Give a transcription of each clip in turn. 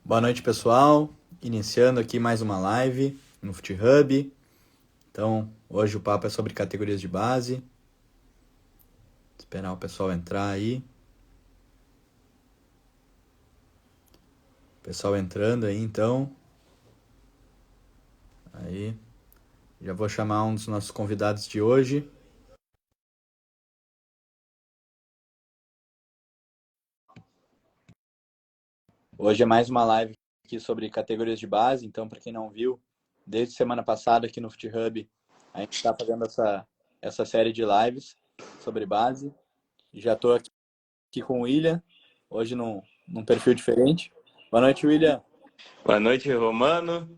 Boa noite, pessoal. Iniciando aqui mais uma live no FuteHub. Então, hoje o papo é sobre categorias de base. Esperar o pessoal entrar aí. Pessoal entrando aí, então. Aí. Já vou chamar um dos nossos convidados de hoje. Hoje é mais uma live aqui sobre categorias de base. Então, para quem não viu, desde semana passada aqui no FuteHub, a gente está fazendo essa série de lives sobre base. Já estou aqui com o William, hoje num perfil diferente. Boa noite, William. Boa noite, Romano.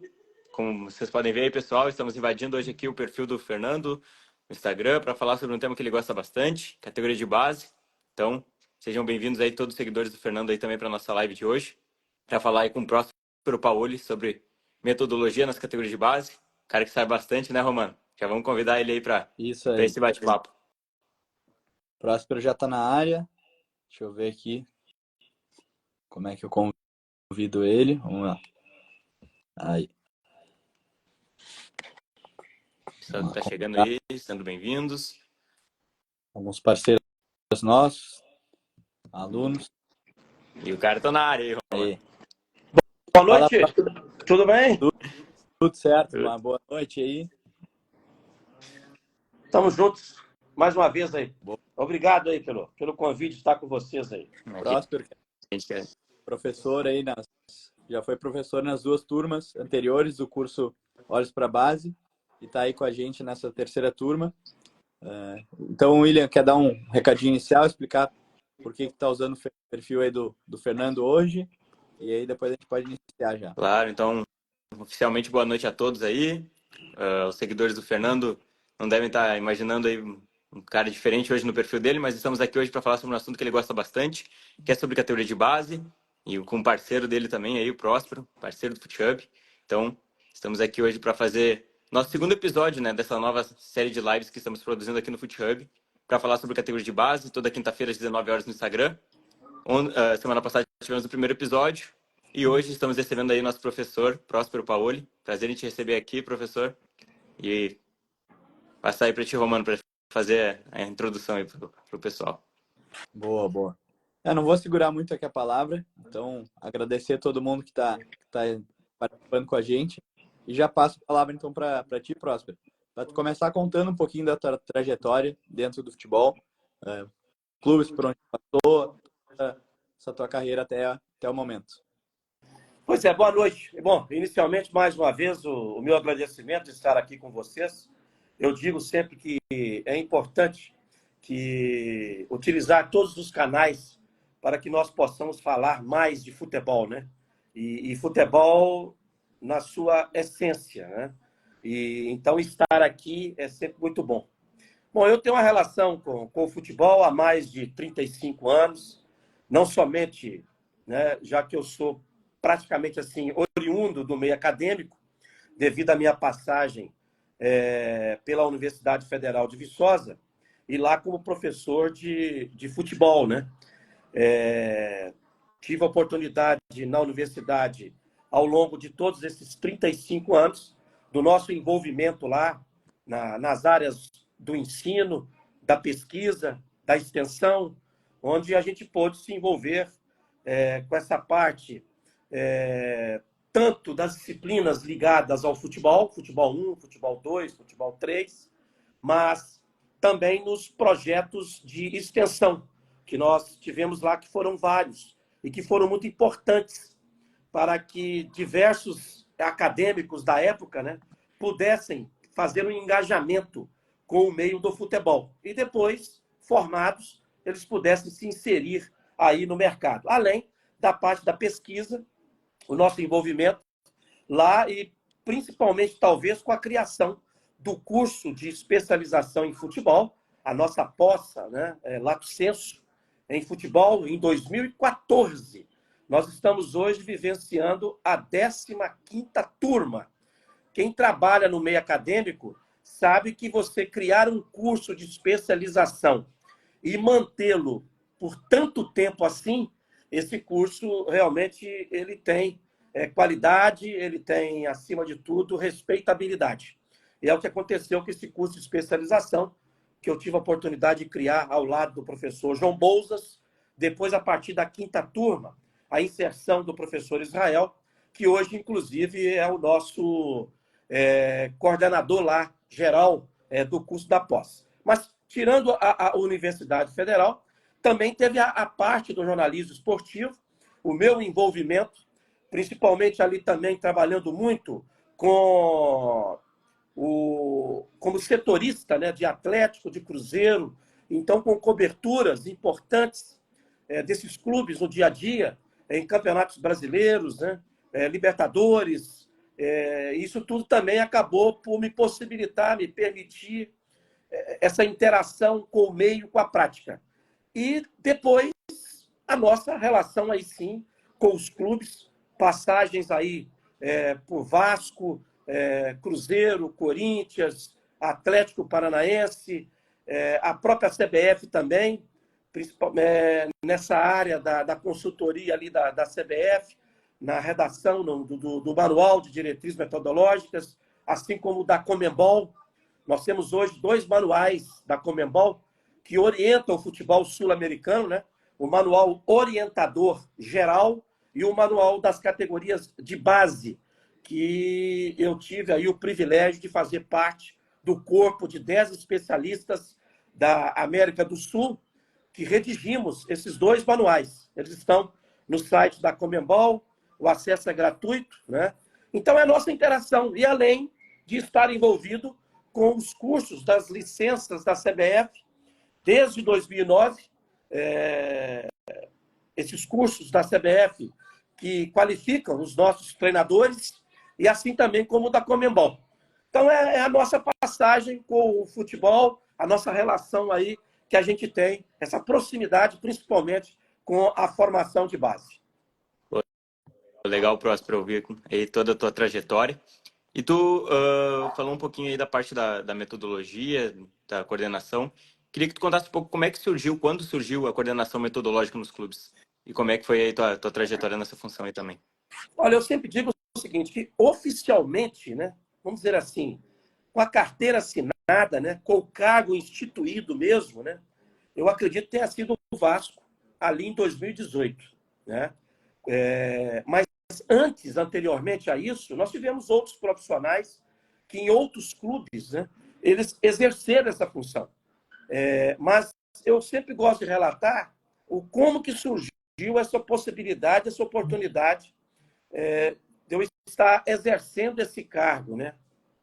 Como vocês podem ver aí, pessoal, estamos invadindo hoje aqui o perfil do Fernando no Instagram para falar sobre um tema que ele gosta bastante, categoria de base. Então, sejam bem-vindos aí todos os seguidores do Fernando aí também para nossa live de hoje, para falar aí com o Próspero Paoli sobre metodologia nas categorias de base. Cara que sabe bastante, né, Romano? Já vamos convidar ele aí para Isso aí. esse bate-papo. Próspero já está na área. Deixa eu ver aqui como é que eu convido ele. Vamos lá. Aí. Pessoal que está chegando aí, sendo bem-vindos. Alguns parceiros nossos, alunos. E o cara tá na área aí, Romano. Aí. Boa noite, tudo bem? Tudo certo, uma boa noite aí. Estamos juntos mais uma vez aí. Obrigado aí pelo convite de estar com vocês aí. Próspero, professor aí, já foi professor nas 2 turmas anteriores do curso Olhos para Base e está aí com a gente nessa terceira turma. Então, o William quer dar um recadinho inicial, explicar por que está usando o perfil aí do Fernando hoje, e aí depois a gente pode iniciar já. Claro, então, oficialmente boa noite a todos aí. Os seguidores do Fernando não devem estar imaginando aí um cara diferente hoje no perfil dele, mas estamos aqui hoje para falar sobre um assunto que ele gosta bastante, que é sobre categoria de base, e com um parceiro dele também aí, o Próspero, parceiro do FuteHub. Então, estamos aqui hoje para fazer nosso segundo episódio, né, dessa nova série de lives que estamos produzindo aqui no FuteHub, para falar sobre categoria de base, toda quinta-feira às 19 horas no Instagram. Semana passada tivemos o primeiro episódio e hoje estamos recebendo aí nosso professor, Próspero Paoli. Prazer em te receber aqui, professor. E passar aí para ti, Romano, para fazer a introdução aí para o pessoal. Boa. Eu não vou segurar muito aqui a palavra, então agradecer a todo mundo que está participando com a gente e já passo a palavra então para ti, Próspero, para tu começar contando um pouquinho da tua trajetória dentro do futebol, clubes por onde passou, essa tua carreira até o momento. Pois é, boa noite. Bom, inicialmente, mais uma vez, o meu agradecimento de estar aqui com vocês. Eu digo sempre que é importante que utilizar todos os canais para que nós possamos falar mais de futebol, né? E futebol na sua essência, né? E então estar aqui é sempre muito bom. Bom, eu tenho uma relação com o futebol há mais de 35 anos, não somente, né, já que eu sou praticamente assim oriundo do meio acadêmico, devido à minha passagem pela Universidade Federal de Viçosa, e lá como professor de futebol, né? Tive a oportunidade na universidade, ao longo de todos esses 35 anos, do nosso envolvimento lá nas áreas do ensino, da pesquisa, da extensão, onde a gente pôde se envolver com essa parte tanto das disciplinas ligadas ao futebol, futebol 1, futebol 2, futebol 3, mas também nos projetos de extensão que nós tivemos lá, que foram vários e que foram muito importantes para que diversos acadêmicos da época, né, pudessem fazer um engajamento com o meio do futebol. E depois, formados, eles pudessem se inserir aí no mercado. Além da parte da pesquisa, o nosso envolvimento lá e principalmente, talvez, com a criação do curso de especialização em futebol, a nossa possa, né, Lato Sensu, em futebol, em 2014. Nós estamos hoje vivenciando a 15ª turma. Quem trabalha no meio acadêmico sabe que você criar um curso de especialização e mantê-lo por tanto tempo assim, esse curso realmente ele tem qualidade, ele tem, acima de tudo, respeitabilidade. E é o que aconteceu com esse curso de especialização, que eu tive a oportunidade de criar ao lado do professor João Bouzas, depois, a partir da 5ª turma, a inserção do professor Israel, que hoje, inclusive, é o nosso coordenador lá, geral, do curso da pós. Mas, tirando a Universidade Federal, também teve a parte do jornalismo esportivo, o meu envolvimento, principalmente ali também trabalhando muito como setorista, né, de Atlético, de Cruzeiro, então com coberturas importantes desses clubes no dia a dia, em campeonatos brasileiros, né, Libertadores. Isso tudo também acabou por me possibilitar, me permitir essa interação com o meio, com a prática. E depois a nossa relação aí sim com os clubes, passagens aí por Vasco, Cruzeiro, Corinthians, Atlético Paranaense, a própria CBF também, principalmente nessa área da consultoria ali da CBF, na redação do manual de diretrizes metodológicas, assim como da Conmebol. Nós temos hoje 2 manuais da Conmebol que orientam o futebol sul-americano, né? O manual orientador geral e o manual das categorias de base, que eu tive aí o privilégio de fazer parte do corpo de 10 especialistas da América do Sul, que redigimos esses 2 manuais. Eles estão no site da Conmebol, o acesso é gratuito, né? Então, é a nossa interação. E além de estar envolvido com os cursos das licenças da CBF, desde 2009, esses cursos da CBF que qualificam os nossos treinadores, e assim também como o da Conmebol. Então, é a nossa passagem com o futebol, a nossa relação aí que a gente tem, essa proximidade, principalmente com a formação de base. Legal, Próspero, ouvir aí toda a tua trajetória. E tu falou um pouquinho aí da parte da metodologia, da coordenação. Queria que tu contasse um pouco como é que surgiu, quando surgiu a coordenação metodológica nos clubes. E como é que foi aí tua trajetória nessa função aí também. Olha, eu sempre digo o seguinte, que oficialmente, né, vamos dizer assim, com a carteira assinada, né, com o cargo instituído mesmo, né, eu acredito que tenha sido o Vasco, ali em 2018. Né? Mas anteriormente a isso, nós tivemos outros profissionais que em outros clubes, né, eles exerceram essa função. Mas eu sempre gosto de relatar como que surgiu essa possibilidade, essa oportunidade de eu estar exercendo esse cargo, né,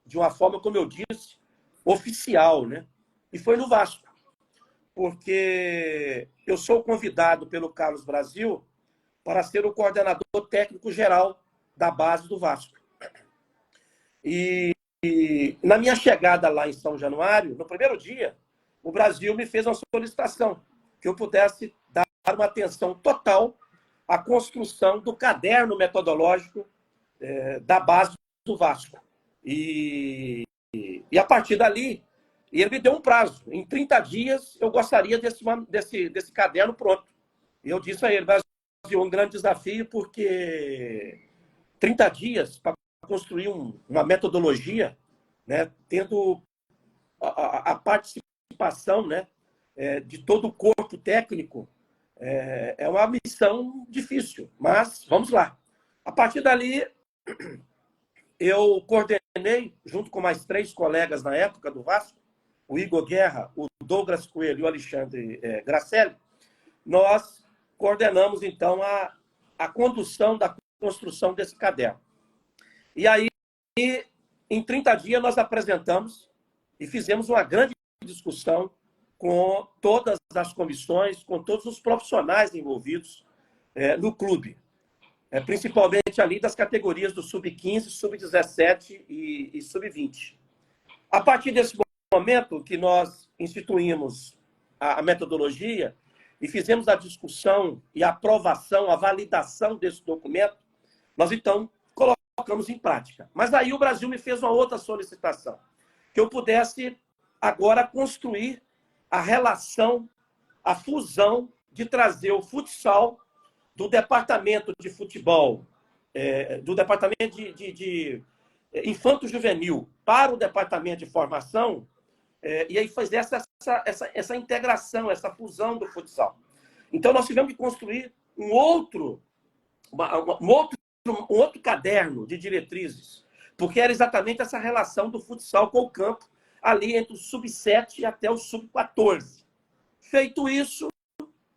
de uma forma, como eu disse, oficial. Né? E foi no Vasco, porque eu sou convidado pelo Carlos Brasil para ser o coordenador técnico geral da base do Vasco. E na minha chegada lá em São Januário, no primeiro dia, o Brasil me fez uma solicitação que eu pudesse dar uma atenção total à construção do caderno metodológico da base do Vasco. E a partir dali, ele me deu um prazo. Em 30 dias, eu gostaria desse caderno pronto. E eu disse a ele, Brasil, um grande desafio, porque 30 dias para construir uma metodologia, né, tendo a participação, né, de todo o corpo técnico, é uma missão difícil, mas vamos lá. A partir dali, eu coordenei, junto com mais 3 colegas na época do Vasco, o Igor Guerra, o Douglas Coelho e o Alexandre Gracelli, nós coordenamos, então, a condução da construção desse caderno. E aí, em 30 dias, nós apresentamos e fizemos uma grande discussão com todas as comissões, com todos os profissionais envolvidos no clube. Principalmente ali das categorias do Sub-15, Sub-17 e Sub-20. A partir desse momento que nós instituímos a metodologia e fizemos a discussão e a aprovação, a validação desse documento, nós então colocamos em prática. Mas aí o Brasil me fez uma outra solicitação, que eu pudesse agora construir a relação, a fusão de trazer o futsal do departamento de futebol do departamento de infanto-juvenil para o departamento de formação, e aí fazer essa integração, essa fusão do futsal. Então, nós tivemos que construir um outro caderno de diretrizes, porque era exatamente essa relação do futsal com o campo, ali entre o sub-7 até o sub-14. Feito isso,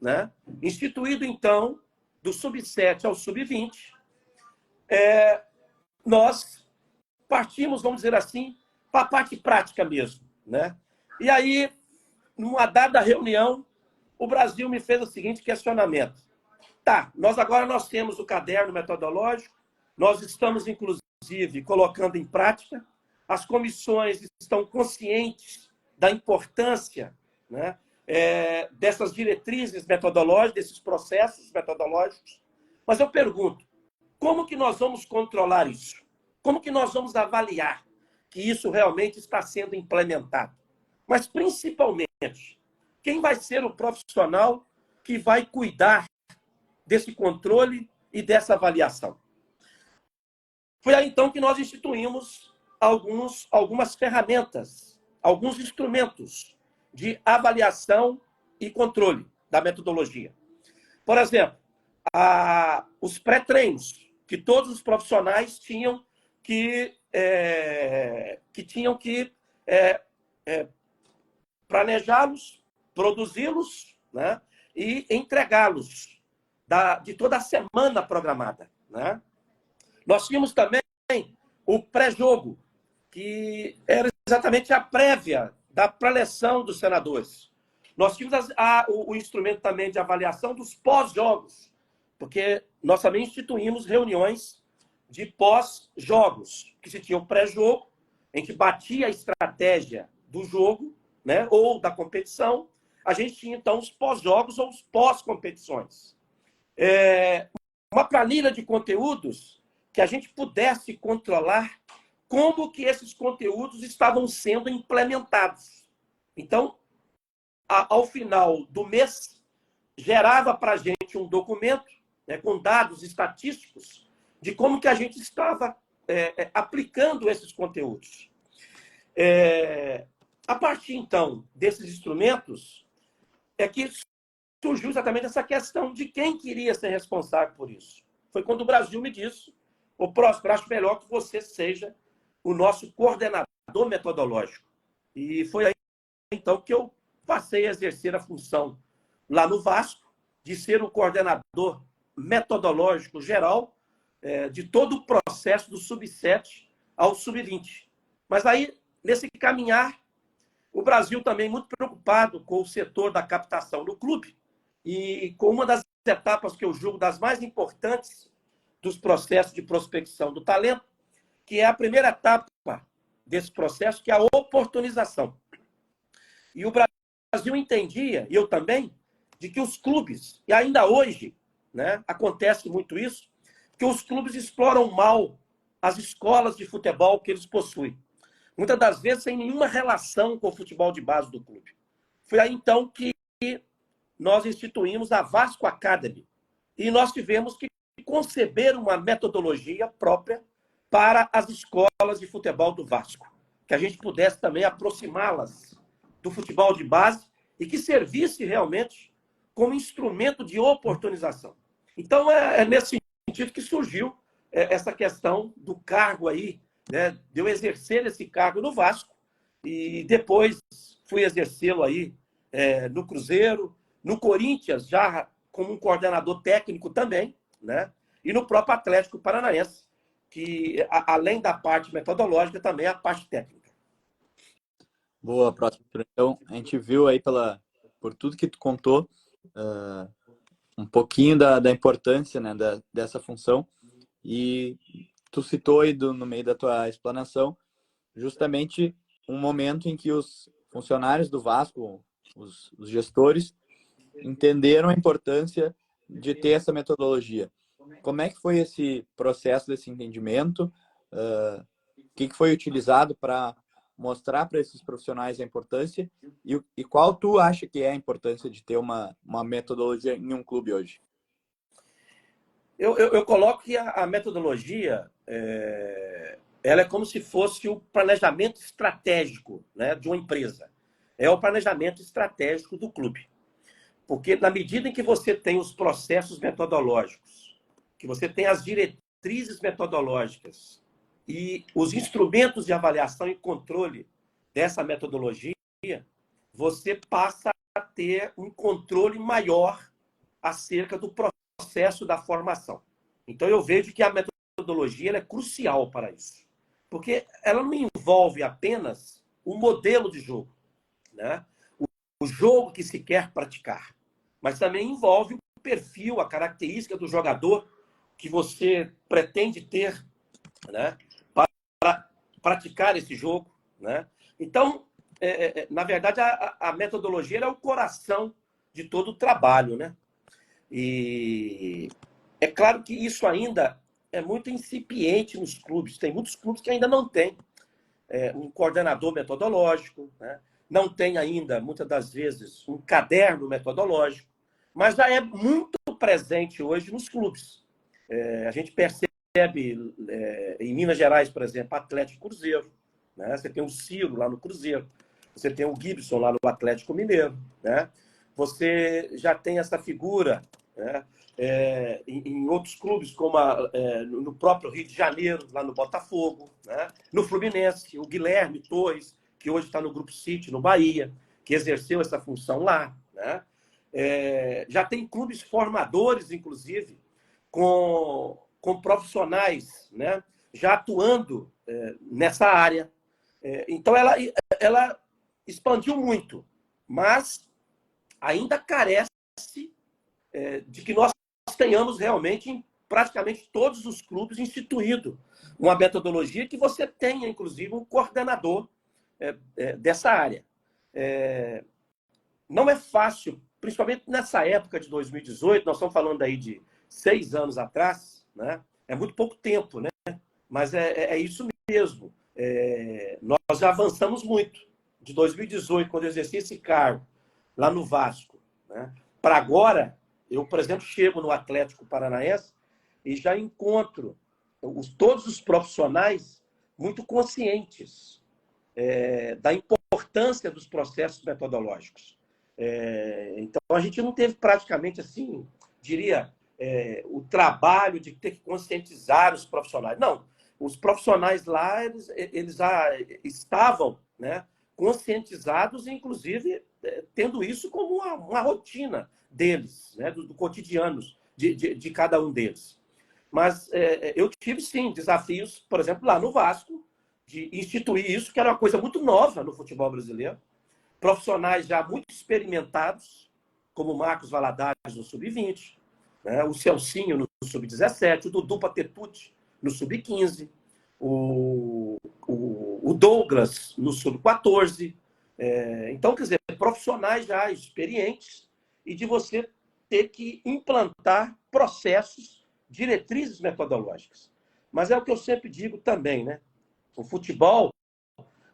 né, instituído, então, do sub-7 ao sub-20, nós partimos, vamos dizer assim, para a parte prática mesmo, né? E aí, numa dada reunião, o Brasil me fez o seguinte questionamento. Tá, nós temos o caderno metodológico, nós estamos, inclusive, colocando em prática, as comissões estão conscientes da importância, né, dessas diretrizes metodológicas, desses processos metodológicos, mas eu pergunto, como que nós vamos controlar isso? Como que nós vamos avaliar que isso realmente está sendo implementado? Mas, principalmente, quem vai ser o profissional que vai cuidar desse controle e dessa avaliação? Foi aí, então, que nós instituímos algumas ferramentas, alguns instrumentos de avaliação e controle da metodologia. Por exemplo, os pré-treinos, que todos os profissionais tinham que planejá-los, produzi-los, né, e entregá-los de toda a semana programada, né? Nós tínhamos também o pré-jogo, que era exatamente a prévia da preleção dos senadores. Nós tínhamos o instrumento também de avaliação dos pós-jogos, porque nós também instituímos reuniões de pós-jogos, que se tinha o pré-jogo, a gente batia a estratégia do jogo, né, ou da competição, a gente tinha, então, os pós-jogos ou os pós-competições. Uma planilha de conteúdos que a gente pudesse controlar como que esses conteúdos estavam sendo implementados. Então, ao final do mês, gerava para a gente um documento, né, com dados estatísticos de como que a gente estava aplicando esses conteúdos. A partir, então, desses instrumentos, é que surgiu exatamente essa questão de quem queria ser responsável por isso. Foi quando o Brasil me disse, o Próspero, acho melhor que você seja o nosso coordenador metodológico. E foi aí, então, que eu passei a exercer a função lá no Vasco, de ser o coordenador metodológico geral de todo o processo do sub-7 ao sub-20. Mas aí, nesse caminhar, o Brasil também muito preocupado com o setor da captação do clube e com uma das etapas que eu julgo das mais importantes dos processos de prospecção do talento, que é a primeira etapa desse processo, que é a oportunização. E o Brasil entendia, e eu também, de que os clubes, e ainda hoje, né, acontece muito isso, que os clubes exploram mal as escolas de futebol que eles possuem. Muitas das vezes sem nenhuma relação com o futebol de base do clube. Foi aí, então, que nós instituímos a Vasco Academy. E nós tivemos que conceber uma metodologia própria para as escolas de futebol do Vasco. Que a gente pudesse também aproximá-las do futebol de base e que servisse realmente como instrumento de oportunização. Então, é nesse sentido que surgiu essa questão do cargo aí, né, de eu exercer esse cargo no Vasco e depois fui exercê-lo aí no Cruzeiro, no Corinthians, já como um coordenador técnico também, né, e no próprio Atlético Paranaense, que além da parte metodológica, também a parte técnica. Boa, próximo. Então, a gente viu aí por tudo que tu contou, um pouquinho da importância, né, dessa função, e tu citou aí no meio da tua explanação justamente um momento em que os funcionários do Vasco, os gestores, entenderam a importância de ter essa metodologia. Como é que foi esse processo desse entendimento? O que foi utilizado para mostrar para esses profissionais a importância e qual tu acha que é a importância de ter uma metodologia em um clube hoje? Eu coloco que a metodologia ela é como se fosse o planejamento estratégico, né, de uma empresa. É o planejamento estratégico do clube. Porque na medida em que você tem os processos metodológicos, que você tem as diretrizes metodológicas e os instrumentos de avaliação e controle dessa metodologia, você passa a ter um controle maior acerca do processo da formação. Então, eu vejo que a metodologia ela é crucial para isso. Porque ela não envolve apenas o modelo de jogo, né? O jogo que se quer praticar, mas também envolve o perfil, a característica do jogador que você pretende ter, né, para praticar esse jogo, né? Então, na verdade, a metodologia é o coração de todo o trabalho, né? E é claro que isso ainda é muito incipiente nos clubes. Tem muitos clubes que ainda não têm um coordenador metodológico, né? Não tem ainda, muitas das vezes, um caderno metodológico, mas já é muito presente hoje nos clubes. A gente percebe em Minas Gerais, por exemplo, Atlético e Cruzeiro, né? Você tem o Ciro lá no Cruzeiro, você tem o Gibson lá no Atlético Mineiro, né? Você já tem essa figura, né, em outros clubes, como no próprio Rio de Janeiro, lá no Botafogo, né? No Fluminense, o Guilherme Torres, que hoje está no Grupo City, no Bahia, que exerceu essa função lá, né? Já tem clubes formadores, inclusive, com profissionais, né, já atuando nessa área. Então, ela expandiu muito, mas ainda carece de que nós tenhamos realmente, em praticamente todos os clubes, instituído uma metodologia que você tenha, inclusive, um coordenador dessa área. Não é fácil, principalmente nessa época de 2018, nós estamos falando aí de 6 anos atrás, né? É muito pouco tempo, né? Mas é isso mesmo. Nós já avançamos muito. De 2018, quando eu exerci esse cargo lá no Vasco, né, para agora, eu, por exemplo, chego no Atlético Paranaense e já encontro todos os profissionais muito conscientes da importância dos processos metodológicos. Então, a gente não teve praticamente, assim, diria, o trabalho de ter que conscientizar os profissionais. Não, os profissionais lá, eles já estavam, né, conscientizados, inclusive tendo isso como uma rotina deles, né, do cotidiano de cada um deles. Mas eu tive, sim, desafios, por exemplo, lá no Vasco, de instituir isso, que era uma coisa muito nova no futebol brasileiro. Profissionais já muito experimentados, como o Marcos Valadares no Sub-20, né, o Celcinho no Sub-17, o Dudu Patetucci no Sub-15, o Douglas no Sub-14. Então, quer dizer, profissionais já experientes e de você ter que implantar processos, diretrizes metodológicas. Mas é o que eu sempre digo também, né? O futebol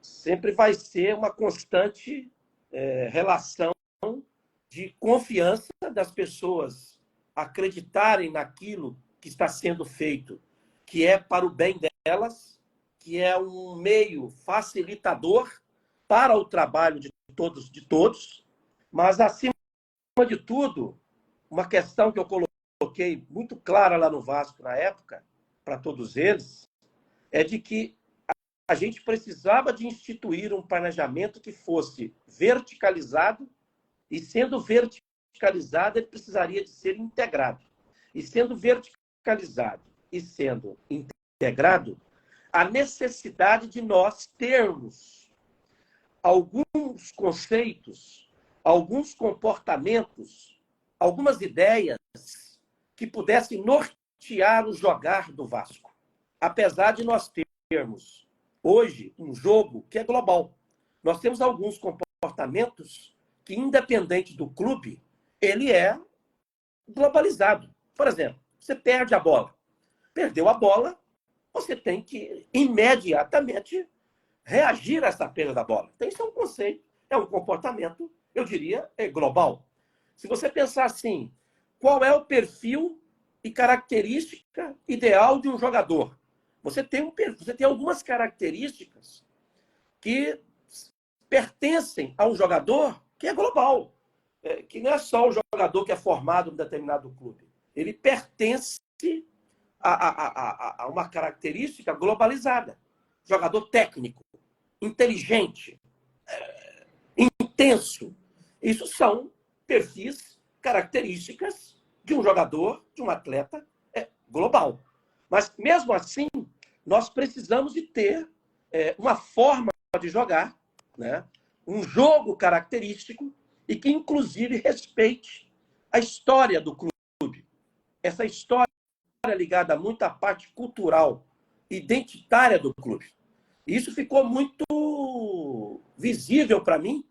sempre vai ser uma constante relação de confiança das pessoas acreditarem naquilo que está sendo feito, que é para o bem delas, que é um meio facilitador para o trabalho de todos, mas, acima de tudo, uma questão que eu coloquei muito clara lá no Vasco na época, para todos eles, é de que a gente precisava de instituir um planejamento que fosse verticalizado e, sendo verticalizado, ele precisaria de ser integrado. E, sendo verticalizado e sendo integrado, a necessidade de nós termos alguns conceitos, alguns comportamentos, algumas ideias que pudessem nortear o jogar do Vasco. Apesar de nós termos hoje um jogo que é global. Nós temos alguns comportamentos que, independente do clube, ele é globalizado. Por exemplo, você perde a bola. Perdeu a bola, você tem que imediatamente reagir a essa perda da bola. Então, isso é um conceito, é um comportamento, eu diria, global. Se você pensar assim, qual é o perfil e característica ideal de um jogador. Você tem algumas características que pertencem a um jogador que é global, que não é só o jogador que é formado em determinado clube. Ele pertence a uma característica globalizada. Jogador técnico, inteligente, intenso. Isso são perfis, características de um jogador, de um atleta global. Mas, mesmo assim, nós precisamos de ter uma forma de jogar, né? Um jogo característico e que, inclusive, respeite a história do clube. Essa história ligada muito à parte cultural, identitária do clube. Isso ficou muito visível para mim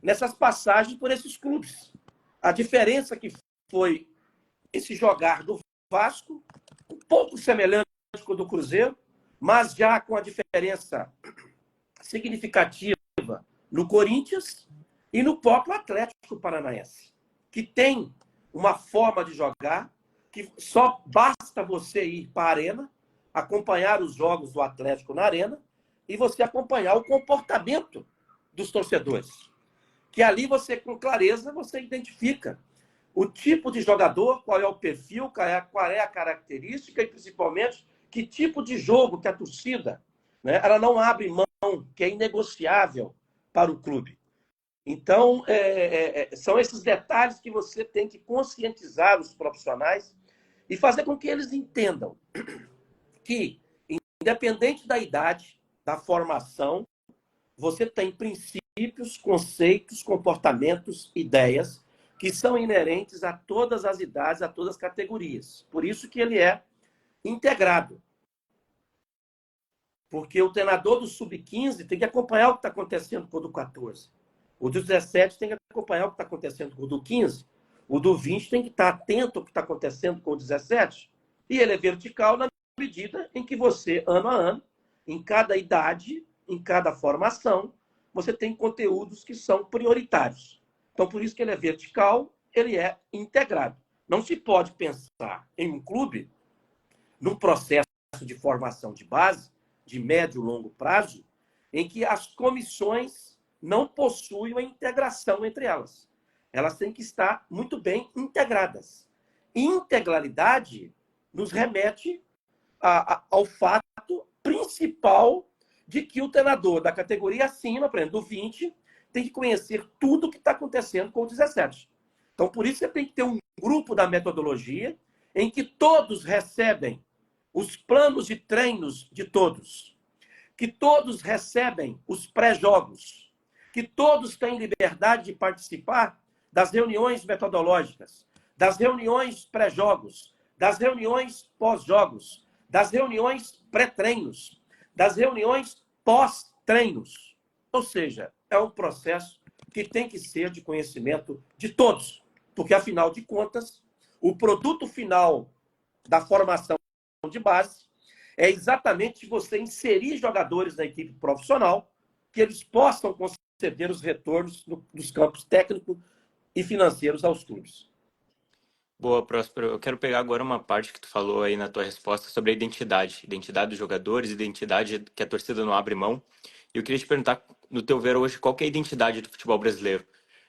nessas passagens por esses clubes. A diferença que foi esse jogar do Vasco, um pouco semelhante com o do Cruzeiro, mas já com a diferença significativa no Corinthians e no próprio Atlético Paranaense, que tem uma forma de jogar que só basta você ir para a arena, acompanhar os jogos do Atlético na arena e você acompanhar o comportamento dos torcedores. Que ali você, com clareza, você identifica o tipo de jogador, qual é o perfil, qual é a característica e, principalmente, que tipo de jogo que a torcida, né, ela não abre mão, que é inegociável para o clube. Então, são esses detalhes que você tem que conscientizar os profissionais e fazer com que eles entendam que, independente da idade, da formação, você tem princípios, conceitos, comportamentos, ideias que são inerentes a todas as idades, a todas as categorias. Por isso que ele é integrado. Porque o treinador do sub-15 tem que acompanhar o que está acontecendo com o do 14. O do 17 tem que acompanhar o que está acontecendo com o do 15. O do 20 tem que estar atento ao que está acontecendo com o 17. E ele é vertical na medida em que você, ano a ano, em cada idade, em cada formação, você tem conteúdos que são prioritários. Então, por isso que ele é vertical, ele é integrado. Não se pode pensar em um clube, num processo de formação de base, de médio e longo prazo, em que as comissões não possuem a integração entre elas. Elas têm que estar muito bem integradas. Integralidade nos remete ao fato principal de que o treinador da categoria acima, por exemplo, do 20, tem que conhecer tudo o que está acontecendo com o 17. Então, por isso, você tem que ter um grupo da metodologia em que todos recebem os planos de treinos de todos, que todos recebem os pré-jogos, que todos têm liberdade de participar das reuniões metodológicas, das reuniões pré-jogos, das reuniões pós-jogos, das reuniões pré-treinos, das reuniões pós-treinos. Ou seja, é um processo que tem que ser de conhecimento de todos, porque, afinal de contas, o produto final da formação de base é exatamente você inserir jogadores na equipe profissional, que eles possam conceder os retornos dos campos técnicos e financeiros aos clubes. Boa, Próspero. Eu quero pegar agora uma parte que tu falou aí na tua resposta sobre a identidade. Identidade dos jogadores, identidade que a torcida não abre mão. E eu queria te perguntar, no teu ver hoje, qual que é a identidade do futebol brasileiro?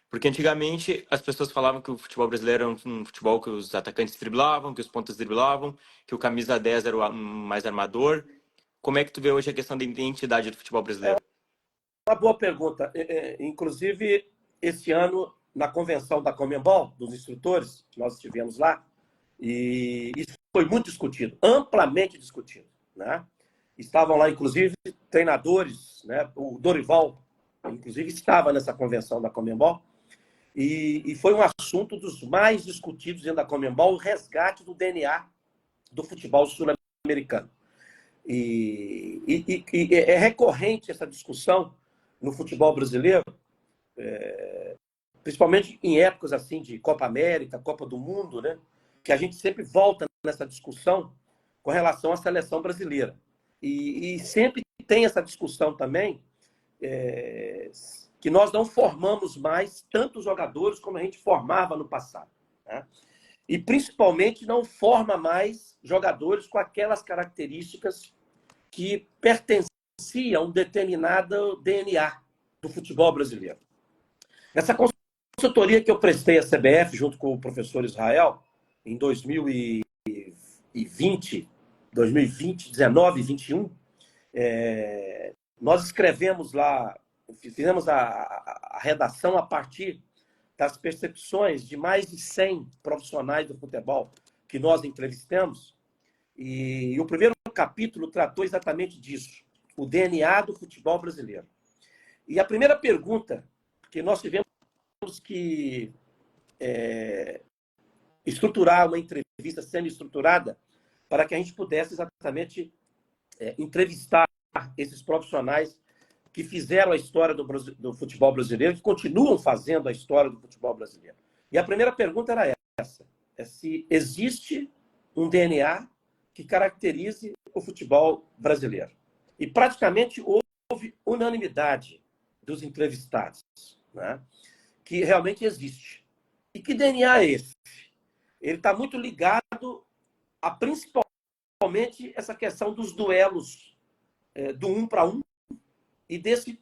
Porque antigamente as pessoas falavam que o futebol brasileiro era um futebol que os atacantes driblavam, que os pontas driblavam, que o camisa 10 era o mais armador. Como é que tu vê hoje a questão da identidade do futebol brasileiro? Uma boa pergunta. Inclusive, esse ano, na convenção da Conmebol, dos instrutores, que nós estivemos lá, e isso foi muito discutido, amplamente discutido, né? Estavam lá, inclusive, treinadores, né? O Dorival, inclusive, estava nessa convenção da Conmebol, e foi um assunto dos mais discutidos dentro da Conmebol, o resgate do DNA do futebol sul-americano. E é recorrente essa discussão no futebol brasileiro, principalmente em épocas assim de Copa América, Copa do Mundo, né? Que a gente sempre volta nessa discussão com relação à seleção brasileira. E sempre tem essa discussão também que nós não formamos mais tantos jogadores como a gente formava no passado, né? e principalmente não forma mais jogadores com aquelas características que pertenciam a um determinado DNA do futebol brasileiro. Essa consultoria que eu prestei à CBF junto com o professor Israel em 2020, 19 e 21, nós escrevemos lá, fizemos a redação a partir das percepções de mais de 100 profissionais do futebol que nós entrevistamos. E o primeiro capítulo tratou exatamente disso, o DNA do futebol brasileiro. E a primeira pergunta que nós tivemos que estruturar uma entrevista semi-estruturada para que a gente pudesse exatamente entrevistar esses profissionais que fizeram a história do futebol brasileiro, que continuam fazendo a história do futebol brasileiro. E a primeira pergunta era essa, se existe um DNA que caracterize o futebol brasileiro. E praticamente houve unanimidade dos entrevistados, né, que realmente existe. E que DNA é esse? Ele está muito ligado a principalmente essa questão dos duelos do 1 para 1 e desse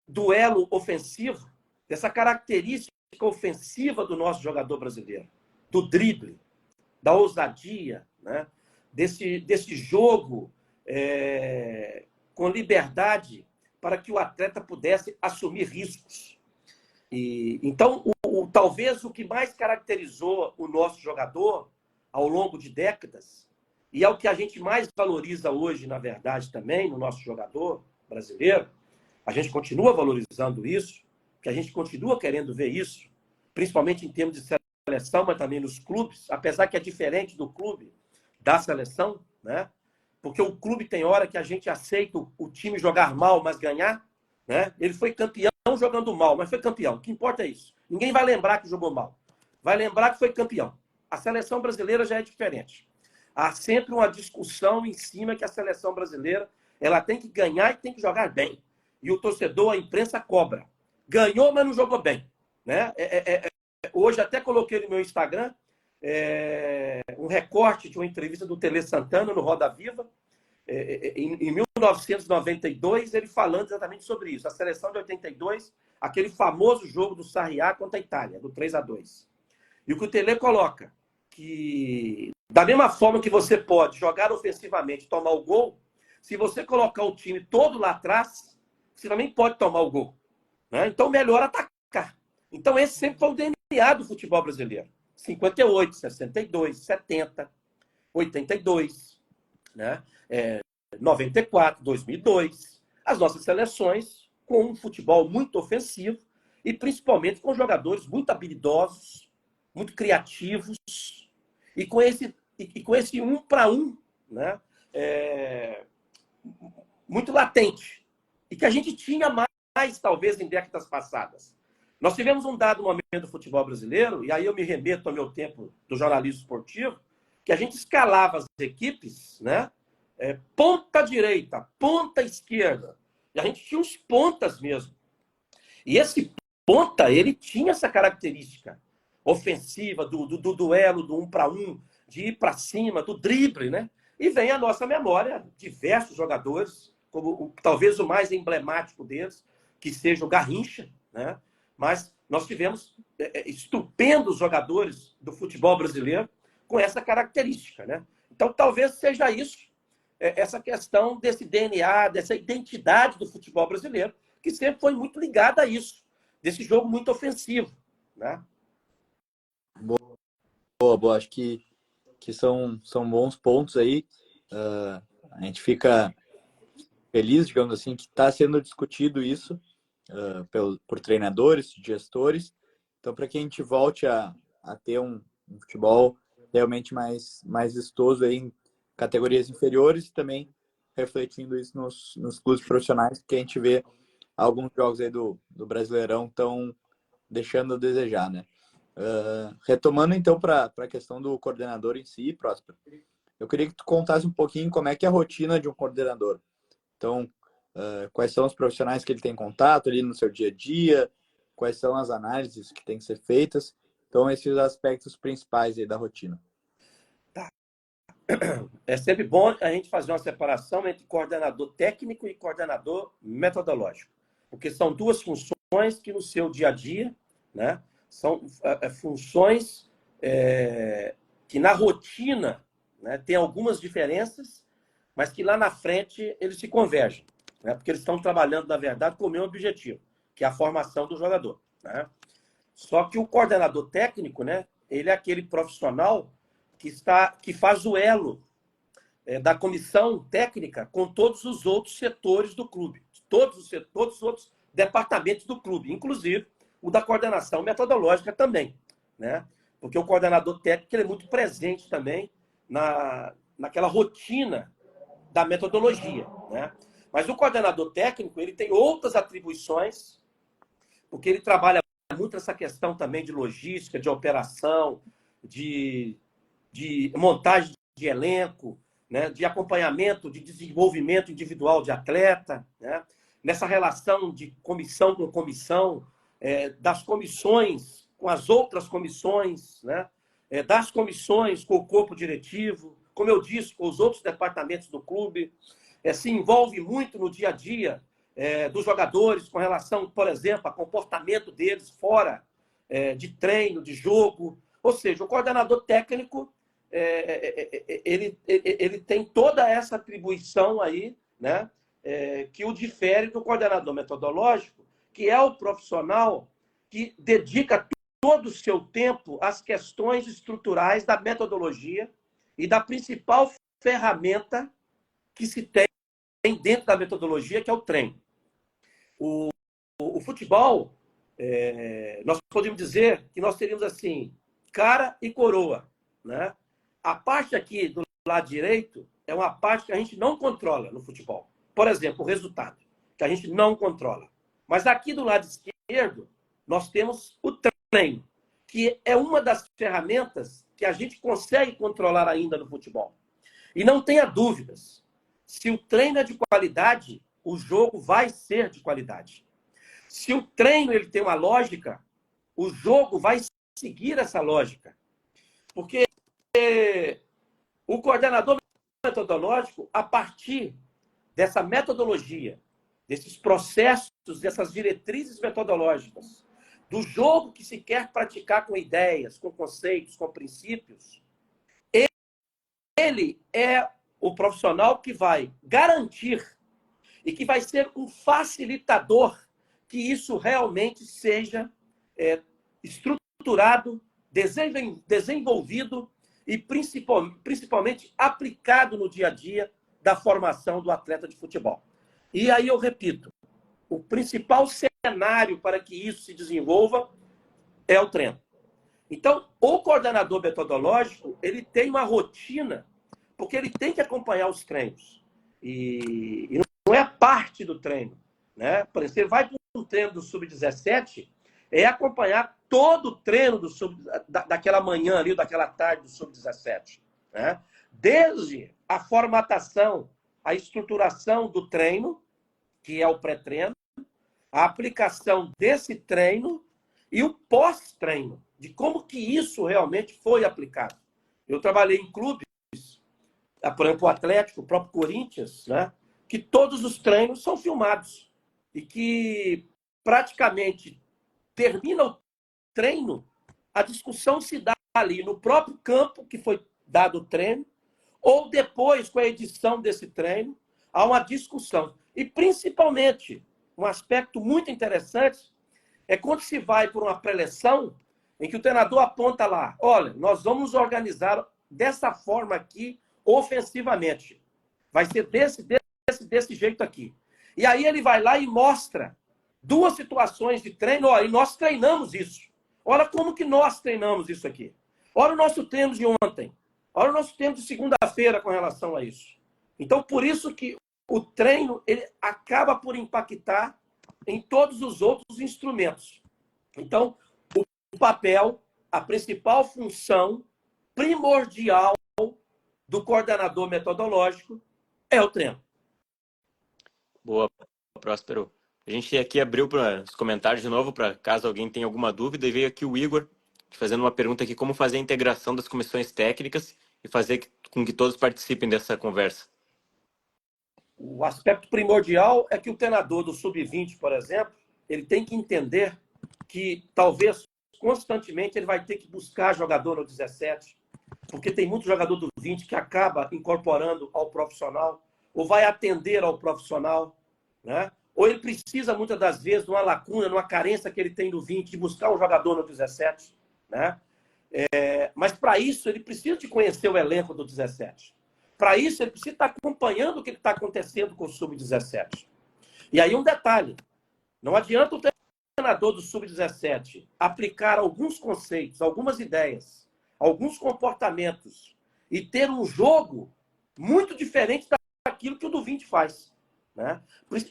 duelo ofensivo, dessa característica ofensiva do nosso jogador brasileiro, do drible, da ousadia, né? desse jogo com liberdade para que o atleta pudesse assumir riscos. Então, talvez o que mais caracterizou o nosso jogador ao longo de décadas, e é o que a gente mais valoriza hoje, na verdade, também, no nosso jogador brasileiro, a gente continua valorizando isso, que a gente continua querendo ver isso, principalmente em termos de seleção, mas também nos clubes, apesar que é diferente do clube da seleção, né? Porque o clube tem hora que a gente aceita o time jogar mal, mas ganhar, né? Ele foi campeão jogando mal, mas foi campeão. O que importa é isso. Ninguém vai lembrar que jogou mal. Vai lembrar que foi campeão. A seleção brasileira já é diferente. Há sempre uma discussão em cima que a seleção brasileira ela tem que ganhar e tem que jogar bem. E o torcedor, a imprensa cobra. Ganhou, mas não jogou bem. Né? Hoje até coloquei no meu Instagram um recorte de uma entrevista do Tele Santana no Roda Viva, em 1992, ele falando exatamente sobre isso. A seleção de 82, aquele famoso jogo do Sarriá contra a Itália, do 3-2. E o que o Tele coloca, que da mesma forma que você pode jogar ofensivamente e tomar o gol, se você colocar o time todo lá atrás, você também pode tomar o gol. Né? Então, melhor atacar. Então, esse sempre foi o DNA do futebol brasileiro. 58, 62, 70, 82, né? 94, 2002. As nossas seleções com um futebol muito ofensivo e principalmente com jogadores muito habilidosos, muito criativos e com esse 1 para 1, né? Muito latente. E que a gente tinha mais, talvez, em décadas passadas. Nós tivemos um dado momento do futebol brasileiro, e aí eu me remeto ao meu tempo do jornalismo esportivo, que a gente escalava as equipes, né? Ponta direita, ponta esquerda. E a gente tinha uns pontas mesmo. E esse ponta, ele tinha essa característica ofensiva do duelo, do 1 para 1, de ir para cima, do drible, né? E vem à nossa memória diversos jogadores, como talvez o mais emblemático deles, que seja o Garrincha, né? Mas nós tivemos estupendos jogadores do futebol brasileiro com essa característica, né? Então, talvez seja isso, essa questão desse DNA, dessa identidade do futebol brasileiro, que sempre foi muito ligada a isso, desse jogo muito ofensivo, né? Boa. Acho que são bons pontos aí. A gente fica feliz, digamos assim, que está sendo discutido isso por treinadores, gestores. Então, para que a gente volte a ter um futebol realmente mais vistoso aí em categorias inferiores e também refletindo isso nos clubes profissionais, que a gente vê alguns jogos aí do Brasileirão estão deixando a desejar, né? Retomando então para a questão do coordenador em si, Próspero, eu queria que tu contasse um pouquinho como é que é a rotina de um coordenador. Então, quais são os profissionais que ele tem contato ali no seu dia a dia, quais são as análises que têm que ser feitas Então, esses aspectos principais aí da rotina. É sempre bom a gente fazer uma separação entre coordenador técnico e coordenador metodológico, porque são duas funções que no seu dia a dia, né, são funções que na rotina, né, tem algumas diferenças, mas que lá na frente eles se convergem, né, porque eles estão trabalhando, na verdade, com o mesmo objetivo, que é a formação do jogador. Né? Só que o coordenador técnico, né, ele é aquele profissional que faz o elo da comissão técnica com todos os outros setores do clube, todos os outros departamentos do clube, inclusive o da coordenação metodológica também, né? Porque o coordenador técnico ele é muito presente também naquela rotina da metodologia, né? Mas o coordenador técnico ele tem outras atribuições, porque ele trabalha muito essa questão também de logística, de operação, de montagem de elenco, né, de acompanhamento, de desenvolvimento individual de atleta, né, nessa relação de comissão com comissão, das comissões com as outras comissões, né, das comissões com o corpo diretivo, como eu disse, com os outros departamentos do clube, se envolve muito no dia a dia dos jogadores com relação, por exemplo, a comportamento deles fora de treino, de jogo. Ou seja, o coordenador técnico ele tem toda essa atribuição aí, né, que o difere do coordenador metodológico, que é o profissional que dedica todo o seu tempo às questões estruturais da metodologia e da principal ferramenta que se tem dentro da metodologia, que é o treino. O futebol, nós podemos dizer que nós teríamos assim, cara e coroa, né? A parte aqui do lado direito é uma parte que a gente não controla no futebol. Por exemplo, o resultado, que a gente não controla. Mas aqui do lado esquerdo, nós temos o treino, que é uma das ferramentas que a gente consegue controlar ainda no futebol. E não tenha dúvidas, se o treino é de qualidade, o jogo vai ser de qualidade. Se o treino ele tem uma lógica, o jogo vai seguir essa lógica. Porque o coordenador metodológico, a partir dessa metodologia, desses processos, dessas diretrizes metodológicas, do jogo que se quer praticar com ideias, com conceitos, com princípios, ele é o profissional que vai garantir e que vai ser um facilitador que isso realmente seja estruturado, desenvolvido e principalmente aplicado no dia a dia da formação do atleta de futebol. E aí eu repito, o principal cenário para que isso se desenvolva é o treino. Então, o coordenador metodológico, ele tem uma rotina, porque ele tem que acompanhar os treinos. E não é parte do treino, né? Por exemplo, você vai para um treino do Sub-17, é acompanhar todo o treino daquela manhã ali, daquela tarde do Sub-17. Né? Desde a formatação, a estruturação do treino, que é o pré-treino, a aplicação desse treino e o pós-treino, de como que isso realmente foi aplicado. Eu trabalhei em clubes, por exemplo, o Atlético, o próprio Corinthians, né? Que todos os treinos são filmados e que praticamente termina o treino, a discussão se dá ali no próprio campo que foi dado o treino, ou depois, com a edição desse treino, há uma discussão. E, principalmente, um aspecto muito interessante é quando se vai por uma preleção, em que o treinador aponta lá, olha, nós vamos organizar dessa forma aqui, ofensivamente. Vai ser desse jeito aqui. E aí ele vai lá e mostra duas situações de treino, ó, e nós treinamos isso. Olha como que nós treinamos isso aqui. Olha o nosso treino de ontem. Olha o nosso treino de segunda-feira com relação a isso. Então, por isso que o treino ele acaba por impactar em todos os outros instrumentos. Então, o papel, a principal função primordial do coordenador metodológico é o treino. Boa, Próspero. A gente aqui abriu para os comentários de novo, para caso alguém tenha alguma dúvida, e veio aqui o Igor te fazendo uma pergunta aqui, como fazer a integração das comissões técnicas e fazer com que todos participem dessa conversa? O aspecto primordial é que o treinador do sub-20, por exemplo, ele tem que entender que talvez constantemente ele vai ter que buscar jogador no 17, porque tem muito jogador do 20 que acaba incorporando ao profissional ou vai atender ao profissional, né? Ou ele precisa, muitas das vezes, de uma lacuna, de uma carência que ele tem do 20, de buscar um jogador no 17, né? Mas, para isso, ele precisa de conhecer o elenco do 17. Para isso, ele precisa estar acompanhando o que está acontecendo com o Sub-17. E aí, um detalhe. Não adianta o treinador do Sub-17 aplicar alguns conceitos, algumas ideias, alguns comportamentos e ter um jogo muito diferente daquilo que o do 20 faz, né?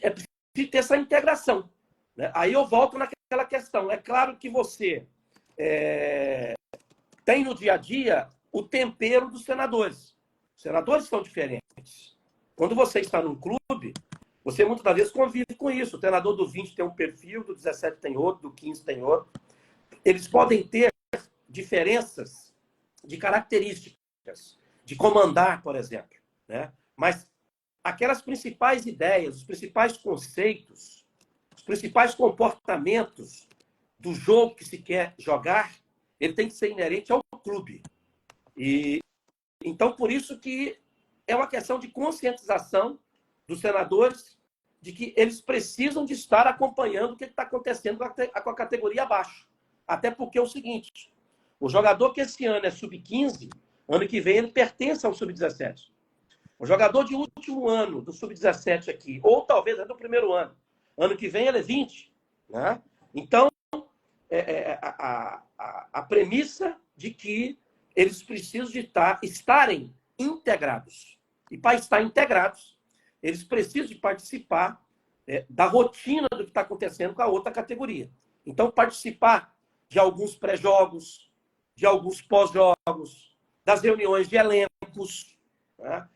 É preciso ter essa integração, né? Aí eu volto naquela questão. É claro que você tem no dia a dia o tempero dos treinadores. Os treinadores são diferentes. Quando você está num clube, você muitas das vezes convive com isso. O treinador do 20 tem um perfil, do 17 tem outro, do 15 tem outro. Eles podem ter diferenças de características, de comandar, por exemplo, né? Mas aquelas principais ideias, os principais conceitos, os principais comportamentos do jogo que se quer jogar, ele tem que ser inerente ao clube. E então, por isso que é uma questão de conscientização dos treinadores de que eles precisam de estar acompanhando o que está acontecendo com a categoria abaixo. Até porque é o seguinte, o jogador que esse ano é sub-15, ano que vem ele pertence ao sub-17. O jogador de último ano do sub-17 aqui, ou talvez é do primeiro ano que vem ele é 20. Né? Então, a premissa de que eles precisam de estarem integrados. E para estar integrados, eles precisam de participar da rotina do que está acontecendo com a outra categoria. Então, participar de alguns pré-jogos, de alguns pós-jogos, das reuniões de elencos, né?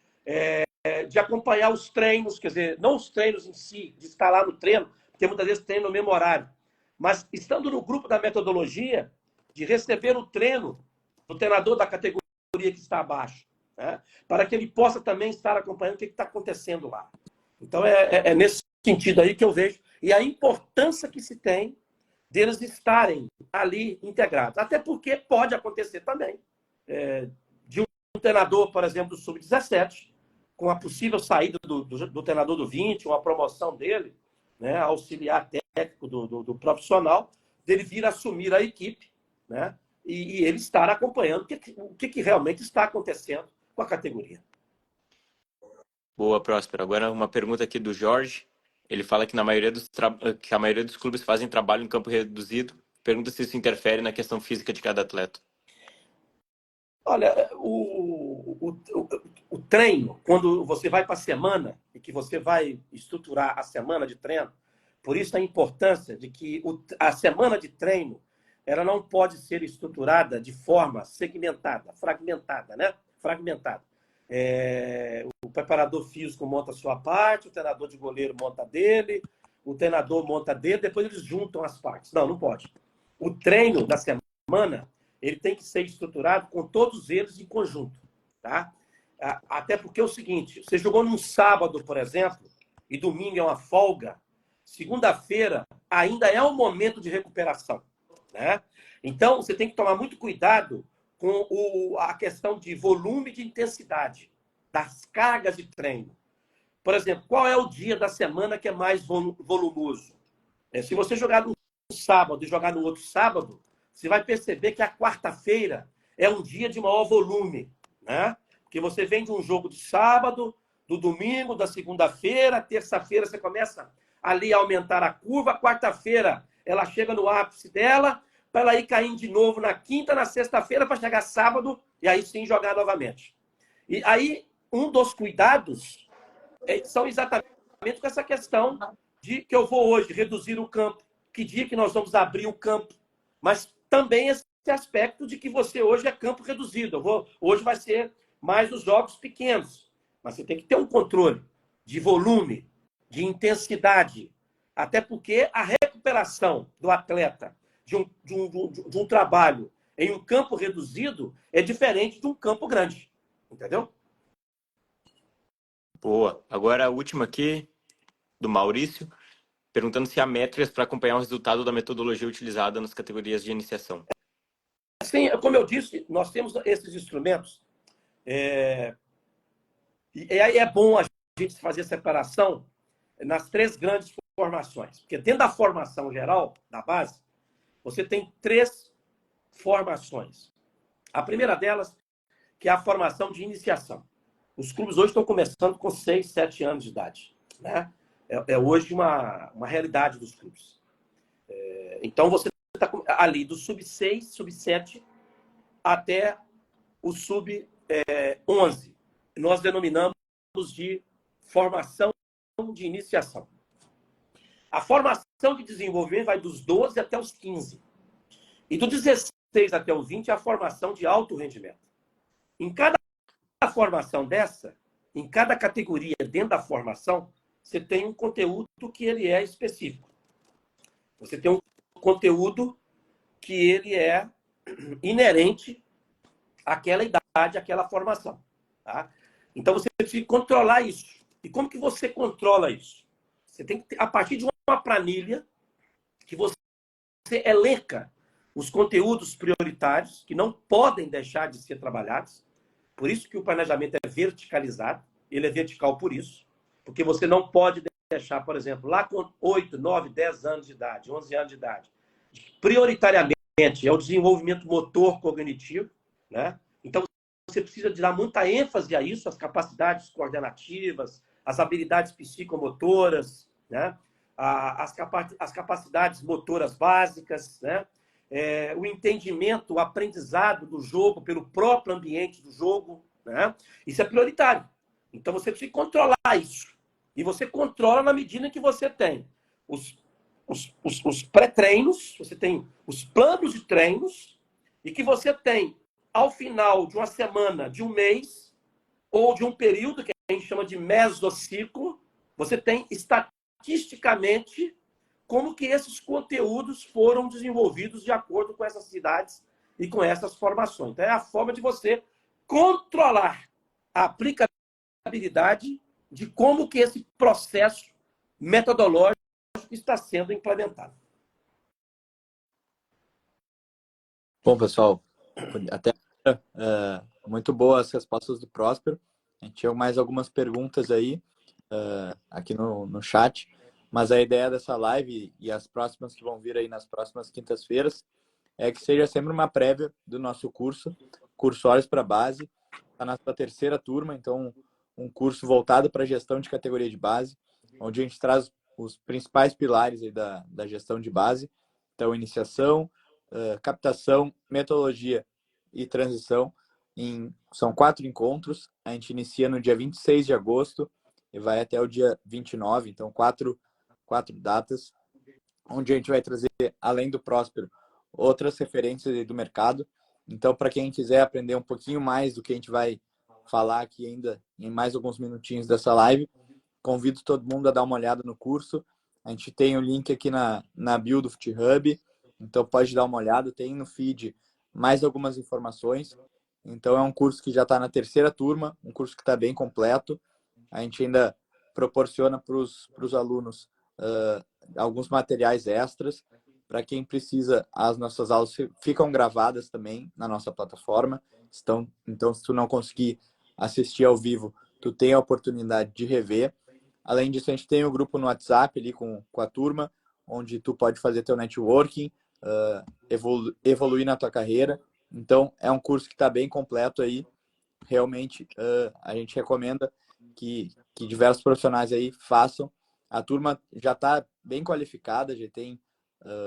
De acompanhar os treinos, quer dizer, não os treinos em si, de estar lá no treino, porque muitas vezes treino no mesmo horário, mas estando no grupo da metodologia, de receber o treino do treinador da categoria que está abaixo, né? Para que ele possa também estar acompanhando o que está acontecendo lá. Então, é nesse sentido aí que eu vejo, e a importância que se tem deles estarem ali integrados. Até porque pode acontecer também de um treinador, por exemplo, do Sub-17, com a possível saída do treinador do 20, uma promoção dele, né, auxiliar técnico do profissional, dele vir assumir a equipe, né, e ele estar acompanhando o que realmente está acontecendo com a categoria. Boa, Próspero. Agora uma pergunta aqui do Jorge. Ele fala que, que a maioria dos clubes fazem trabalho em campo reduzido. Pergunta se isso interfere na questão física de cada atleta. Olha, o treino, quando você vai para a semana e que você vai estruturar a semana de treino, por isso a importância de que a semana de treino ela não pode ser estruturada de forma segmentada, fragmentada, né? Fragmentada. O preparador físico monta a sua parte, o treinador de goleiro monta a dele, o treinador monta a dele, depois eles juntam as partes. Não pode. O treino da semana ele tem que ser estruturado com todos eles em conjunto, tá? Até porque é o seguinte, você jogou num sábado, por exemplo, e domingo é uma folga, segunda-feira ainda é um momento de recuperação, né? Então, você tem que tomar muito cuidado com a questão de volume e de intensidade das cargas de treino. Por exemplo, qual é o dia da semana que é mais volumoso? Se você jogar no sábado e jogar no outro sábado, você vai perceber que a quarta-feira é um dia de maior volume, né? Porque você vem de um jogo de sábado, do domingo, da segunda-feira, terça-feira você começa ali a aumentar a curva, quarta-feira ela chega no ápice dela, para ela ir caindo de novo na quinta, na sexta-feira, para chegar sábado e aí sim jogar novamente. E aí, um dos cuidados são exatamente com essa questão de que eu vou hoje reduzir o campo, que dia que nós vamos abrir o campo, mas também esse aspecto de que você hoje é campo reduzido. Hoje vai ser mais os jogos pequenos, mas você tem que ter um controle de volume, de intensidade, até porque a recuperação do atleta de um trabalho em um campo reduzido é diferente de um campo grande. Entendeu? Boa. Agora a última aqui, do Maurício, perguntando se há métricas para acompanhar o resultado da metodologia utilizada nas categorias de iniciação. Sim, como eu disse, nós temos esses instrumentos. E aí é bom a gente fazer separação nas 3 grandes formações. Porque dentro da formação geral, da base, você tem 3 formações. A primeira delas, que é a formação de iniciação. Os clubes hoje estão começando com 6, 7 anos de idade. Né? É hoje uma realidade dos clubes. Então, você está ali do sub-6, sub-7, até o sub-11. Nós denominamos de formação de iniciação. A formação de desenvolvimento vai dos 12 até os 15. E do 16 até o 20 é a formação de alto rendimento. Em cada formação dessa, em cada categoria dentro da formação, você tem um conteúdo que ele é específico. Você tem um conteúdo que ele é inerente àquela idade, àquela formação. Tá? Então, você precisa controlar isso. E como que você controla isso? Você tem que, a partir de uma planilha, que você elenca os conteúdos prioritários, que não podem deixar de ser trabalhados. Por isso que o planejamento é verticalizado. Ele é vertical por isso. Porque você não pode deixar, por exemplo, lá com 8, 9, 10 anos de idade, 11 anos de idade, prioritariamente é o desenvolvimento motor cognitivo, né? Então, você precisa de dar muita ênfase a isso, as capacidades coordenativas, as habilidades psicomotoras, né? As capacidades motoras básicas, né? O entendimento, o aprendizado do jogo pelo próprio ambiente do jogo, né? Isso é prioritário. Então, você precisa controlar isso. E você controla na medida que você tem os pré-treinos, você tem os planos de treinos, e que você tem, ao final de uma semana, de um mês, ou de um período que a gente chama de mesociclo, você tem estatisticamente como que esses conteúdos foram desenvolvidos de acordo com essas cidades e com essas formações. Então, é a forma de você controlar a aplicabilidade de como que esse processo metodológico está sendo implementado. Bom, pessoal, até muito boas as respostas do Próspero. A gente tinha mais algumas perguntas aí aqui no chat, mas a ideia dessa live e as próximas que vão vir aí nas próximas quintas-feiras é que seja sempre uma prévia do nosso curso Olhos para Base. Está na sua 3ª turma, então um curso voltado para a gestão de categoria de base, onde a gente traz os principais pilares aí da gestão de base. Então, iniciação, captação, metodologia e transição. São 4 encontros. A gente inicia no dia 26 de agosto e vai até o dia 29. Então, 4 datas, onde a gente vai trazer, além do Próspero, outras referências do mercado. Então, para quem quiser aprender um pouquinho mais do que a gente vai falar aqui ainda em mais alguns minutinhos dessa live, convido todo mundo a dar uma olhada no curso. A gente tem o link aqui na bio do FuteHub, então pode dar uma olhada. Tem no feed mais algumas informações. Então é um curso que já está na 3ª turma, um curso que está bem completo. A gente ainda proporciona para os alunos alguns materiais extras. Para quem precisa, as nossas aulas ficam gravadas também na nossa plataforma. Então, se tu não conseguir assistir ao vivo, tu tem a oportunidade de rever. Além disso, a gente tem o grupo no WhatsApp ali com a turma, onde tu pode fazer teu networking, evoluir na tua carreira. Então, é um curso que está bem completo aí. Realmente, a gente recomenda que diversos profissionais aí façam. A turma já está bem qualificada, já tem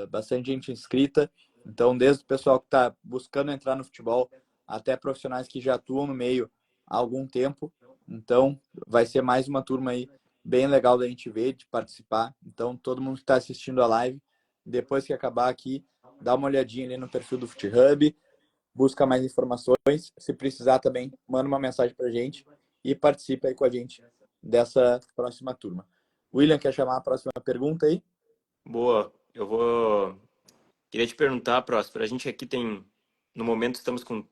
bastante gente inscrita. Então, desde o pessoal que está buscando entrar no futebol, até profissionais que já atuam no meio há algum tempo. Então, vai ser mais uma turma aí bem legal da gente ver, de participar. Então, todo mundo que está assistindo a live, depois que acabar aqui, dá uma olhadinha ali no perfil do FuteHub, busca mais informações. Se precisar também, manda uma mensagem para a gente e participa aí com a gente dessa próxima turma. William, quer chamar a próxima pergunta aí? Boa. Queria te perguntar, Próspero, a gente aqui tem no momento estamos com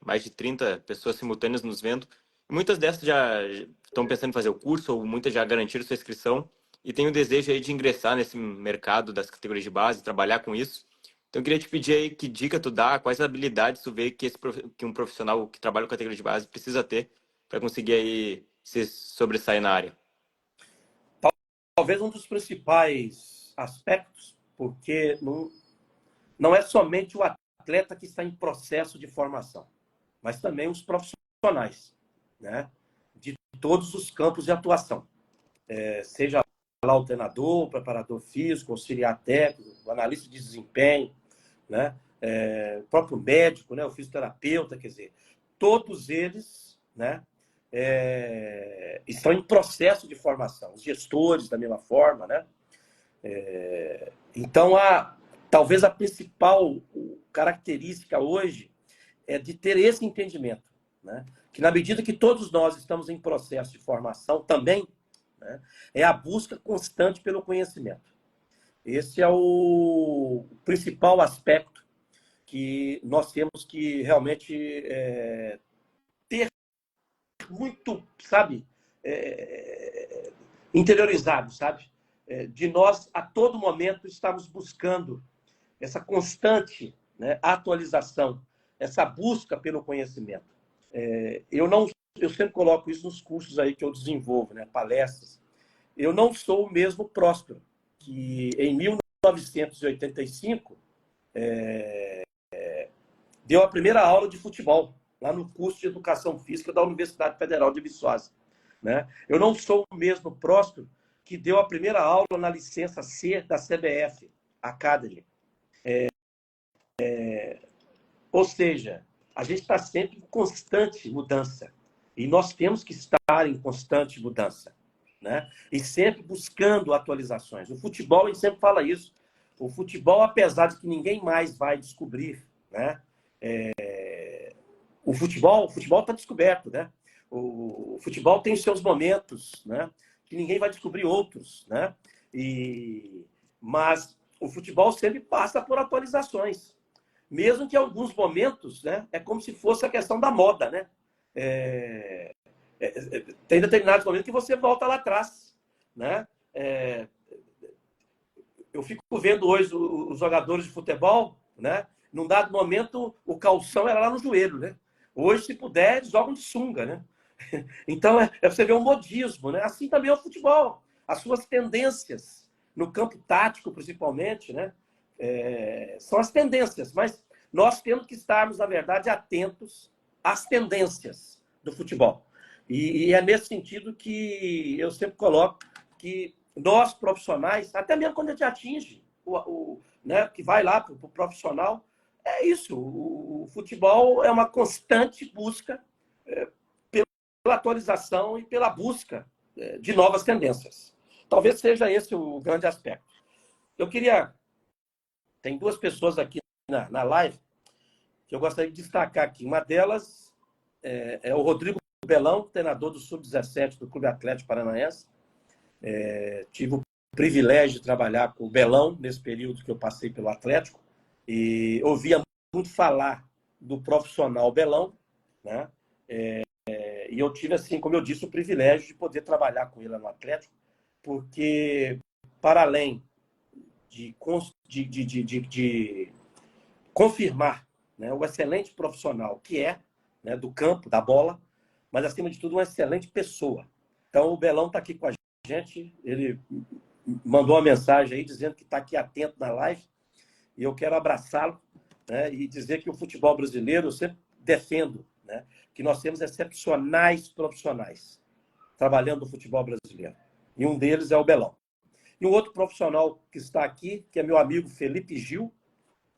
mais de 30 pessoas simultâneas nos vendo. Muitas dessas já estão pensando em fazer o curso, ou muitas já garantiram sua inscrição e têm o desejo aí de ingressar nesse mercado das categorias de base, trabalhar com isso. Então, eu queria te pedir aí que dica tu dá, quais habilidades tu vê que um profissional que trabalha com categoria de base precisa ter para conseguir aí se sobressair na área. Talvez um dos principais aspectos, porque não é somente o atleta que está em processo de formação, mas também os profissionais, né? De todos os campos de atuação. Seja lá o treinador, o preparador físico, auxiliar técnico, o analista de desempenho, né? O próprio médico, né? O fisioterapeuta, quer dizer, todos eles, né? Estão em processo de formação. Os gestores, da mesma forma, né? Então, talvez a principal característica hoje é de ter esse entendimento, né? Que na medida que todos nós estamos em processo de formação também, né? É a busca constante pelo conhecimento. Esse é o principal aspecto que nós temos que realmente ter muito, sabe, interiorizado, sabe? De nós, a todo momento, estamos buscando essa constante, né, atualização, essa busca pelo conhecimento. Eu sempre coloco isso nos cursos aí que eu desenvolvo, né, palestras. Eu não sou o mesmo Próspero, que em 1985 deu a primeira aula de futebol lá no curso de Educação Física da Universidade Federal de Viçosa, né? Eu não sou o mesmo Próspero que deu a primeira aula na licença C da CBF Academy. Ou seja, a gente está sempre em constante mudança. E nós temos que estar em constante mudança, né? E sempre buscando atualizações. O futebol, a gente sempre fala isso. O futebol, apesar de que ninguém mais vai descobrir, né? O futebol está descoberto, né? O futebol tem seus momentos, né? Que ninguém vai descobrir outros, né? Mas o futebol sempre passa por atualizações. Mesmo que em alguns momentos, né? É como se fosse a questão da moda, né? Tem determinados momentos que você volta lá atrás, né? Eu fico vendo hoje os jogadores de futebol, né? Num dado momento, o calção era lá no joelho, né? Hoje, se puder, eles jogam de sunga, né? Então, você vê um modismo, né? Assim também é o futebol. As suas tendências, no campo tático, principalmente, né? São as tendências, mas nós temos que estarmos, na verdade, atentos às tendências do futebol. E é nesse sentido que eu sempre coloco que nós, profissionais, até mesmo quando a gente atinge, né, que vai lá para o profissional, é isso. O futebol é uma constante busca pela atualização e pela busca de novas tendências. Talvez seja esse o grande aspecto. Tem duas pessoas aqui na live que eu gostaria de destacar aqui. Uma delas é o Rodrigo Belão, treinador do Sub-17 do Clube Atlético Paranaense. Tive o privilégio de trabalhar com o Belão nesse período que eu passei pelo Atlético e ouvia muito falar do profissional Belão, né? E eu tive, assim, como eu disse, o privilégio de poder trabalhar com ele no Atlético, porque, para além de confirmar, né, o excelente profissional que né, do campo, da bola, mas, acima de tudo, uma excelente pessoa. Então, o Belão está aqui com a gente, ele mandou uma mensagem aí dizendo que está aqui atento na live, e eu quero abraçá-lo, né, e dizer que o futebol brasileiro, eu sempre defendo, né, que nós temos excepcionais profissionais trabalhando no futebol brasileiro. E um deles é o Belão. E um outro profissional que está aqui, que é meu amigo Felipe Gil.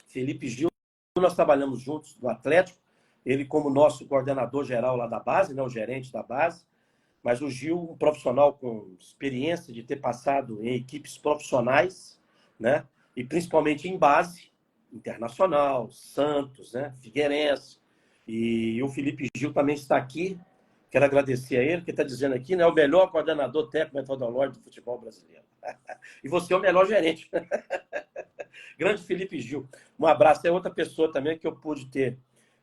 Felipe Gil, nós trabalhamos juntos no Atlético, ele como nosso coordenador geral lá da base, né, o gerente da base, mas o Gil, um profissional com experiência de ter passado em equipes profissionais, né, e principalmente em base, Internacional, Santos, né, Figueirense, e o Felipe Gil também está aqui. Quero agradecer a ele, que está dizendo aqui, né, o melhor coordenador técnico metodológico do futebol brasileiro. E você é o melhor gerente. Grande Felipe Gil. Um abraço. É outra pessoa também que eu pude ter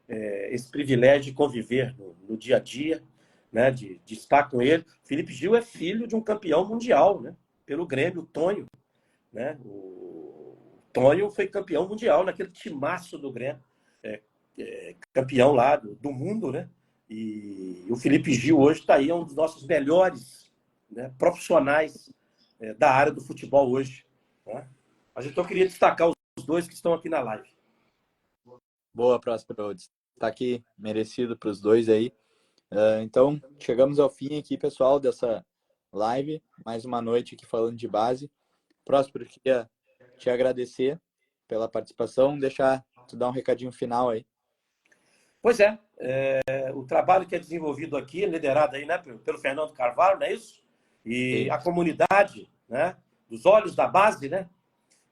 esse privilégio de conviver no dia a dia, né, de estar com ele. Felipe Gil é filho de um campeão mundial, né, pelo Grêmio, o Tonho. Né? O Tonho foi campeão mundial naquele timaço do Grêmio. Campeão lá do mundo, né? E o Felipe Gil hoje está aí, é um dos nossos melhores, né, profissionais da área do futebol hoje. Né? Mas então eu queria destacar os dois que estão aqui na live. Boa, Próspero. Destaque merecido para os dois aí. Então, chegamos ao fim aqui, pessoal, dessa live. Mais uma noite aqui falando de base. Próspero, queria te agradecer pela participação. Deixar tu dar um recadinho final aí. Pois é, o trabalho que é desenvolvido aqui, liderado aí, né, pelo Fernando Carvalho, não é isso? E a comunidade, né, dos olhos da base, né?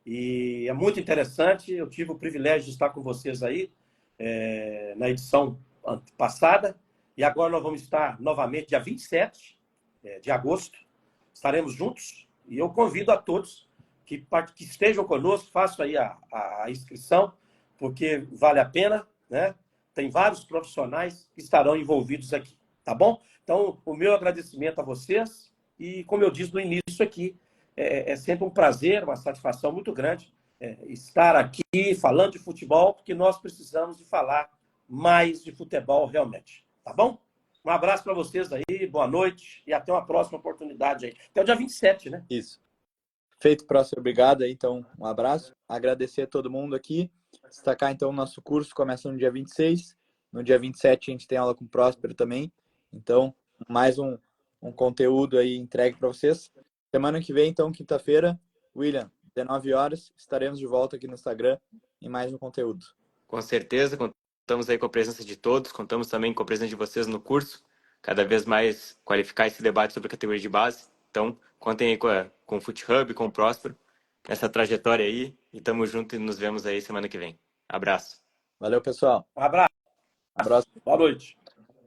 E é muito interessante. Eu tive o privilégio de estar com vocês aí na edição passada. E agora nós vamos estar novamente dia 27 de agosto. Estaremos juntos. E eu convido a todos que estejam conosco, façam aí a inscrição, porque vale a pena, né? Tem vários profissionais que estarão envolvidos aqui, tá bom? Então, o meu agradecimento a vocês. E, como eu disse no início aqui, é sempre um prazer, uma satisfação muito grande estar aqui falando de futebol, porque nós precisamos de falar mais de futebol realmente, tá bom? Um abraço para vocês aí, boa noite e até uma próxima oportunidade aí. Até o dia 27, né? Isso. Feito, Próximo. Obrigado aí, então, um abraço. Agradecer a todo mundo aqui. Destacar, então, o nosso curso começa no dia 26. No dia 27 a gente tem aula com o Próspero também. Então, mais um conteúdo aí entregue para vocês. Semana que vem, então, quinta-feira, William, 19 horas, estaremos de volta aqui no Instagram em mais um conteúdo. Com certeza, contamos aí com a presença de todos, contamos também com a presença de vocês no curso, cada vez mais qualificar esse debate sobre a categoria de base. Então, contem aí com o FutHub, com o Próspero, nessa trajetória aí, e tamo junto e nos vemos aí semana que vem. Abraço. Valeu, pessoal. Um abraço. Abraço. Boa noite.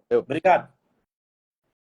Eu. Obrigado.